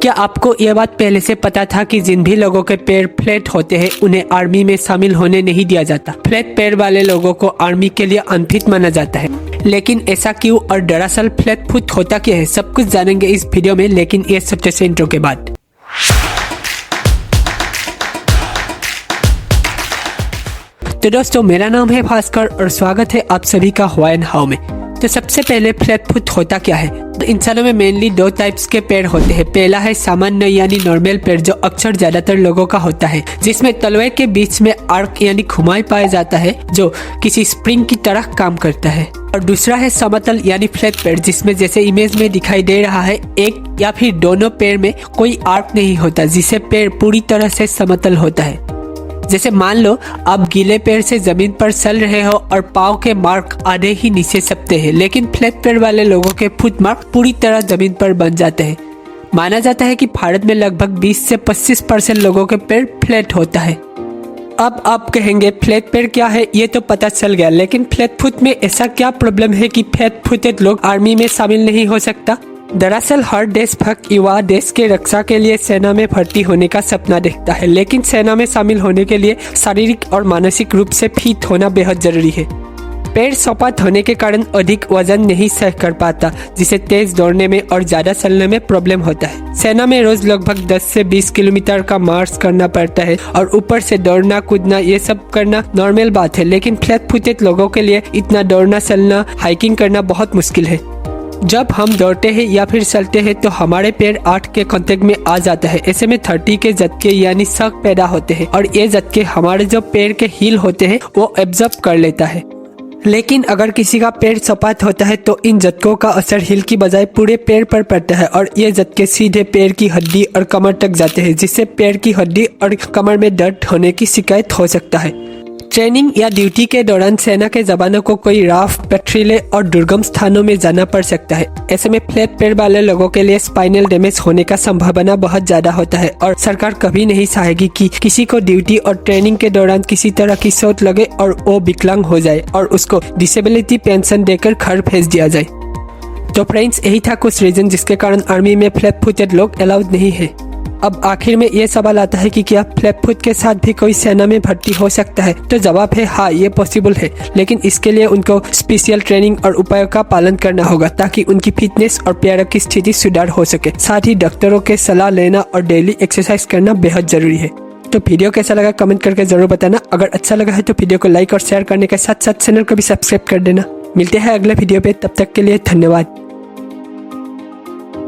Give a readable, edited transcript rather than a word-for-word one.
क्या आपको यह बात पहले से पता था कि जिन भी लोगों के पैर फ्लैट होते हैं उन्हें आर्मी में शामिल होने नहीं दिया जाता। फ्लैट पैर वाले लोगों को आर्मी के लिए अनफिट माना जाता है। लेकिन ऐसा क्यों और दरअसल फ्लैट फुट होता क्या है, सब कुछ जानेंगे इस वीडियो में, लेकिन ये छोटे से इंट्रो के बाद। तो दोस्तों, मेरा नाम है भास्कर और स्वागत है आप सभी का व्हाई एंड हाउ में। तो सबसे पहले फ्लैट फुट होता क्या है। तो इंसानों में मेनली दो टाइप्स के पैर होते हैं। पहला है सामान्य यानी नॉर्मल पैर, जो अक्सर ज्यादातर लोगों का होता है, जिसमें तलवे के बीच में आर्क यानी घुमाई पाया जाता है, जो किसी स्प्रिंग की तरह काम करता है। और दूसरा है समतल यानी फ्लैट पैर, जिसमें जैसे इमेज में दिखाई दे रहा है एक या फिर दोनों पैर में कोई आर्क नहीं होता, जिससे पैर पूरी तरह से समतल होता है। जैसे मान लो आप गीले पैर से जमीन पर चल रहे हो और पाँव के मार्क आधे ही नीचे सकते हैं, लेकिन फ्लैट पैर वाले लोगों के फुट मार्क पूरी तरह जमीन पर बन जाते हैं। माना जाता है कि भारत में लगभग 20 से 25% लोगों के पैर फ्लैट होता है। अब आप कहेंगे फ्लैट पैर क्या है, ये तो पता चल गया, लेकिन फ्लैट फुट में ऐसा क्या प्रॉब्लम है कि फ्लैट फुटेड लोग आर्मी में शामिल नहीं हो सकता। दरअसल हर देशभक्त युवा देश के रक्षा के लिए सेना में भर्ती होने का सपना देखता है, लेकिन सेना में शामिल होने के लिए शारीरिक और मानसिक रूप से फिट होना बेहद जरूरी है। पैर सपाट होने के कारण अधिक वजन नहीं सह कर पाता, जिसे तेज दौड़ने में और ज्यादा चलने में प्रॉब्लम होता है। सेना में रोज लगभग 10 से 20 किलोमीटर का मार्च करना पड़ता है और ऊपर से दौड़ना कूदना ये सब करना नॉर्मल बात है, लेकिन फ्लैट फुटेड लोगों के लिए इतना दौड़ना चलना हाइकिंग करना बहुत मुश्किल है। जब हम दौड़ते हैं या फिर चलते हैं तो हमारे पैर 8 के कांटेक्ट में आ जाता है। ऐसे में 30 के झटके यानी शॉक पैदा होते हैं और ये झटके हमारे जो पैर के हील होते हैं वो एब्जॉर्ब कर लेता है। लेकिन अगर किसी का पैर सपाट होता है तो इन झटकों का असर हील की बजाय पूरे पैर पर पड़ता है और ये झटके सीधे पैर की हड्डी और कमर तक जाते हैं, जिससे पैर की हड्डी और कमर में दर्द होने की शिकायत हो सकता है। ट्रेनिंग या ड्यूटी के दौरान सेना के जवानों को कोई राफ, पथरीले और दुर्गम स्थानों में जाना पड़ सकता है। ऐसे में फ्लैट पैर वाले लोगों के लिए स्पाइनल डैमेज होने का संभावना बहुत ज्यादा होता है और सरकार कभी नहीं चाहेगी कि किसी को ड्यूटी और ट्रेनिंग के दौरान किसी तरह की चोट लगे और वो विकलांग हो जाए और उसको डिसेबिलिटी पेंशन देकर घर भेज दिया जाए। तो फ्रेंड्स, यही था कुछ रीजन जिसके कारण आर्मी में फ्लैट फुटेड लोग अलाउड नहीं है। अब आखिर में ये सवाल आता है कि क्या फ्लैट फुट के साथ भी कोई सेना में भर्ती हो सकता है। तो जवाब है हाँ, ये पॉसिबल है, लेकिन इसके लिए उनको स्पेशल ट्रेनिंग और उपायों का पालन करना होगा ताकि उनकी फिटनेस और पैरों की स्थिति सुधार हो सके। साथ ही डॉक्टरों के सलाह लेना और डेली एक्सरसाइज करना बेहद जरूरी है। तो वीडियो कैसा लगा कमेंट करके जरूर बताना। अगर अच्छा लगा है तो वीडियो को लाइक और शेयर करने के साथ साथ चैनल को भी सब्सक्राइब कर देना। मिलते हैं अगले वीडियो पे, तब तक के लिए धन्यवाद।